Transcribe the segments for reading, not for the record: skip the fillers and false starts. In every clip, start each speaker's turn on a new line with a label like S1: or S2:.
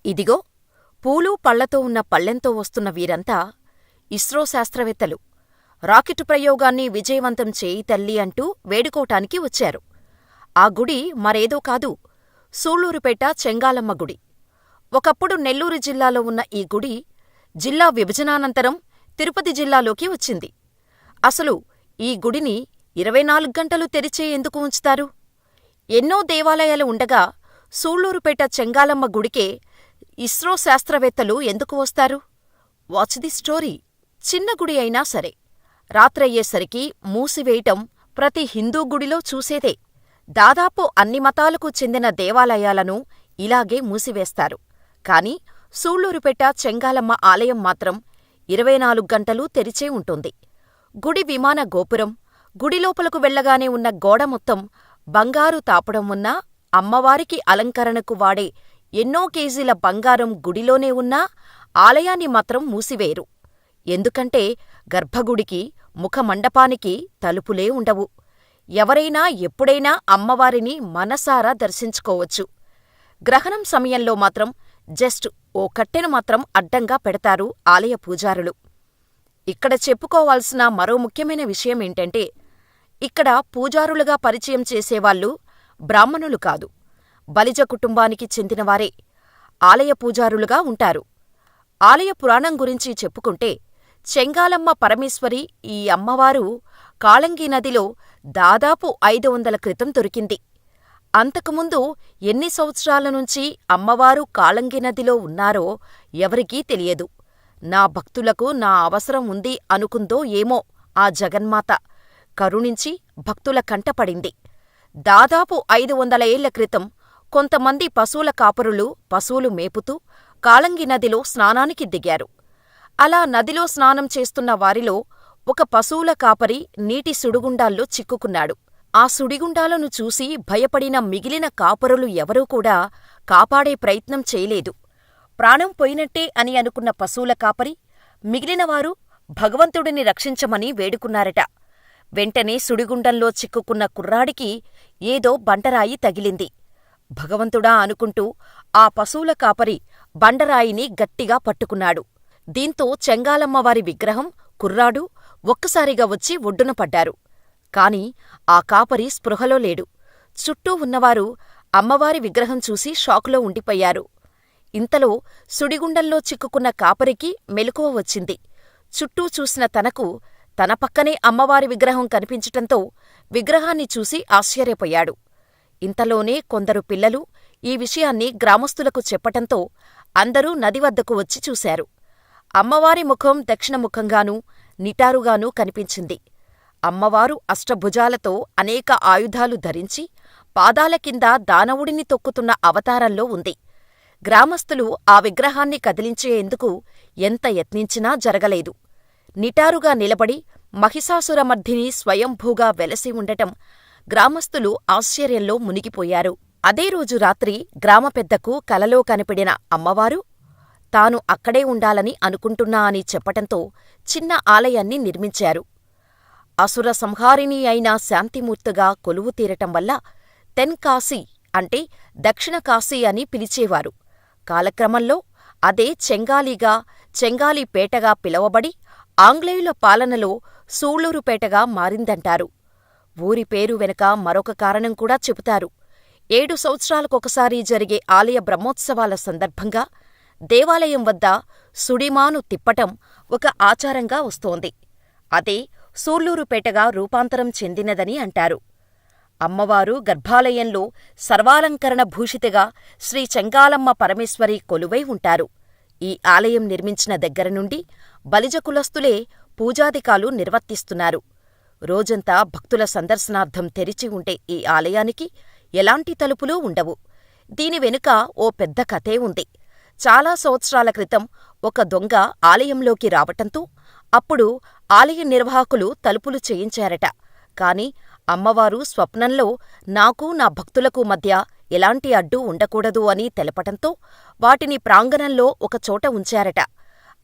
S1: ఇదిగో పూలు పళ్లతో ఉన్న పళ్ళెంతో వస్తున్న వీరంతా ఇస్రో శాస్త్రవేత్తలు. రాకెట్ ప్రయోగాన్ని విజయవంతం చేయి తల్లీ అంటూ వేడుకోటానికి వచ్చారు. ఆ గుడి మరేదో కాదు, సూళ్లూరుపేట చెంగాలమ్మ గుడి. ఒకప్పుడు నెల్లూరు జిల్లాలో ఉన్న ఈ గుడి జిల్లా విభజనానంతరం తిరుపతి జిల్లాలోకి వచ్చింది. అసలు ఈ గుడిని 24 గంటలు తెరిచే ఎందుకు ఉంచుతారు? ఎన్నో దేవాలయాలు ఉండగా సూళ్లూరుపేట చెంగాలమ్మ గుడికే ఇస్రో శాస్త్రవేత్తలు ఎందుకు వస్తారు? Watch the story. చిన్న గుడి అయినా సరే రాత్రయ్యేసరికి మూసివేయటం ప్రతి హిందూ గుడిలో చూసేదే. దాదాపు అన్ని మతాలకు చెందిన దేవాలయాలను ఇలాగే మూసివేస్తారు. కాని సూళ్లూరుపేట చెంగాలమ్మ ఆలయం మాత్రం 24 గంటలూ తెరిచే ఉంటుంది. గుడి విమాన గోపురం, గుడి లోపలకు వెళ్లగానే ఉన్న గోడ మొత్తం బంగారు తాపడం ఉన్నా, అమ్మవారికి అలంకరణకు వాడే ఎన్నో కేజీల బంగారం గుడిలోనే ఉన్నా ఆలయాన్ని మాత్రం మూసివేయరు. ఎందుకంటే గర్భగుడికి, ముఖమండపానికి తలుపులే ఉండవు. ఎవరైనా ఎప్పుడైనా అమ్మవారిని మనసారా దర్శించుకోవచ్చు. గ్రహణం సమయంలో మాత్రం జస్ట్ ఓ కట్టెను మాత్రం అడ్డంగా పెడతారు ఆలయ పూజారులు. ఇక్కడ చెప్పుకోవాల్సిన మరో ముఖ్యమైన విషయమేంటంటే, ఇక్కడ పూజారులుగా పరిచయం చేసేవాళ్ళు బ్రాహ్మణులు కాదు, బలిజ కుటుంబానికి చెందినవారే ఆలయ పూజారులుగా ఉంటారు. ఆలయ పురాణం గురించి చెప్పుకుంటే, చెంగాలమ్మ పరమేశ్వరి ఈ అమ్మవారు కాళంగి నదిలో దాదాపు 500 క్రితం దొరికింది. అంతకుముందు ఎన్ని సంవత్సరాల నుంచి అమ్మవారు కాళంగి నదిలో ఉన్నారో ఎవరికీ తెలియదు. నా భక్తులకు నా అవసరం ఉంది అనుకుందో ఏమో ఆ జగన్మాత కరుణించి భక్తుల కంటపడింది. దాదాపు 500 ఏళ్ల క్రితం కొంతమంది పశువుల కాపరులు పశువులు మేపుతూ కాళంగి నదిలో స్నానానికి దిగారు. అలా నదిలో స్నానం చేస్తున్న వారిలో ఒక పశువుల కాపరి నీటి సుడిగుండాల్లో చిక్కుకున్నాడు. ఆ సుడిగుండాలను చూసి భయపడిన మిగిలిన కాపరులు ఎవరూ కూడా కాపాడే ప్రయత్నం చేయలేదు. ప్రాణం పోయినట్టే అని అనుకున్న పశువుల కాపరి మిగిలినవారు భగవంతుడిని రక్షించమని వేడుకున్నారట. వెంటనే సుడిగుండంలో చిక్కుకున్న కుర్రాడికి ఏదో బండరాయి తగిలింది. భగవంతుడా అనుకుంటూ ఆ పశువుల కాపరి బండరాయిని గట్టిగా పట్టుకున్నాడు. దీంతో చెంగాలమ్మవారి విగ్రహం, కుర్రాడు ఒక్కసారిగా వచ్చి ఒడ్డున పడ్డారు. కాని ఆ కాపరి స్పృహలో లేడు. చుట్టూ ఉన్నవారు అమ్మవారి విగ్రహం చూసి షాకులో ఉండిపోయారు. ఇంతలో సుడిగుండంలో చిక్కుకున్న కాపరికి మెలకువ వచ్చింది. చుట్టూ చూసిన తనకు తన పక్కనే అమ్మవారి విగ్రహం కనిపించటంతో విగ్రహాన్ని చూసి ఆశ్చర్యపోయాడు. ఇంతలోనే కొందరు పిల్లలు ఈ విషయాన్ని గ్రామస్తులకు చెప్పటంతో అందరూ నది వద్దకు వచ్చి చూశారు. అమ్మవారి ముఖం దక్షిణముఖంగానూ నిటారుగానూ కనిపించింది. అమ్మవారు అష్టభుజాలతో అనేక ఆయుధాలు ధరించి పాదాల కింద దానవుడిని తొక్కుతున్న అవతారంలో ఉంది. గ్రామస్తులు ఆ విగ్రహాన్ని కదిలించేందుకు ఎంత యత్నించినా జరగలేదు. నిటారుగా నిలబడి మహిషాసురమర్దిని స్వయంభూగా వెలసి ఉండటం గ్రామస్తులు ఆశ్చర్యంలో మునిగిపోయారు. అదే రోజు రాత్రి గ్రామ పెద్దకు కలలో కనిపిడిన అమ్మవారు తాను అక్కడే ఉండాలని అనుకుంటున్నా అని చెప్పటంతో చిన్న ఆలయాన్ని నిర్మించారు. అసుర సంహారిణి అయిన శాంతిమూర్తిగా కొలువు తీరటం వల్ల తెన్కాశీ అంటే దక్షిణ కాశీ అని పిలిచేవారు. కాలక్రమంలో అదే చెంగాలిగా, చెంగాలిపేటగా పిలవబడి ఆంగ్లేయుల పాలనలో సూళ్లూరుపేటగా మారిందంటారు. ఊరి పేరు వెనుక మరొక కారణం కూడా చెబుతారు. 7 సంవత్సరాలకొకసారి జరిగే ఆలయ బ్రహ్మోత్సవాల సందర్భంగా దేవాలయం వద్ద సుడిమాను తిప్పటం ఒక ఆచారంగా వస్తోంది. అదే సూళ్లూరుపేటగా రూపాంతరం చెందినదని అంటారు. అమ్మవారు గర్భాలయంలో సర్వాలంకరణ భూషితగా శ్రీ చెంగాలమ్మ పరమేశ్వరి కొలువై ఉంటారు. ఈ ఆలయం నిర్మించిన దగ్గరనుండి బలిజ కులస్తులే పూజాధికాలు నిర్వర్తిస్తున్నారు. రోజంతా భక్తుల సందర్శనార్థం తెరిచి ఉండే ఈ ఆలయానికి ఎలాంటి తలుపులూ ఉండవు. దీని వెనుక ఓ పెద్ద కథే ఉంది. చాలా సంవత్సరాల క్రితం ఒక దొంగ ఆలయంలోకి రావటంతో అప్పుడు ఆలయ నిర్వాహకులు తలుపులు చేయించారట. కాని అమ్మవారు స్వప్నంలో నాకు నా భక్తులకు మధ్య ఎలాంటి అడ్డూ ఉండకూడదు అని తెలపటంతో వాటిని ప్రాంగణంలో ఒకచోట ఉంచారట.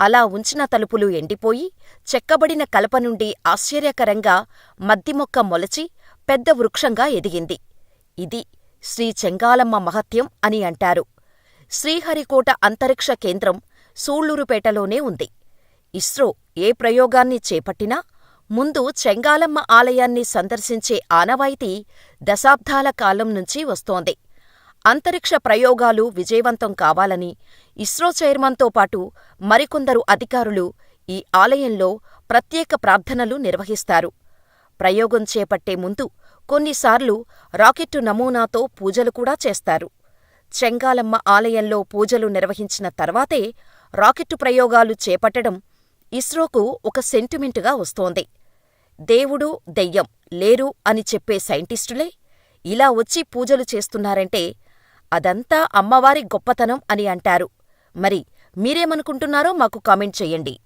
S1: అలా ఉంచిన తలుపులు ఎండిపోయి చెక్కబడిన కలప నుండి ఆశ్చర్యకరంగా మద్దిమొక్క మొలచి పెద్ద వృక్షంగా ఎదిగింది. ఇది శ్రీ చెంగాలమ్మ మహత్యం అని అంటారు. శ్రీహరికోట అంతరిక్ష కేంద్రం సూళ్లూరుపేటలోనే ఉంది. ఇస్రో ఏ ప్రయోగాన్ని చేపట్టినా ముందు చెంగాలమ్మ ఆలయాన్ని సందర్శించే ఆనవాయితీ దశాబ్దాల కాలం నుంచి వస్తోంది. అంతరిక్ష ప్రయోగాలు విజయవంతం కావాలని ఇస్రో చైర్మన్తో పాటు మరికొందరు అధికారులు ఈ ఆలయంలో ప్రత్యేక ప్రార్థనలు నిర్వహిస్తారు. ప్రయోగం చేపట్టే ముందు కొన్నిసార్లు రాకెట్టు నమూనాతో పూజలు కూడా చేస్తారు. చెంగాలమ్మ ఆలయంలో పూజలు నిర్వహించిన తర్వాతే రాకెట్టు ప్రయోగాలు చేపట్టడం ఇస్రోకు ఒక సెంటిమెంటుగా వస్తోంది. దేవుడు, దెయ్యం లేరు అని చెప్పే సైంటిస్టులే ఇలా వచ్చి పూజలు చేస్తున్నారంటే అదంతా అమ్మవారి గొప్పతనం అని అంటారు. మరి మీరేమనుకుంటున్నారో మాకు కామెంట్ చెయ్యండి.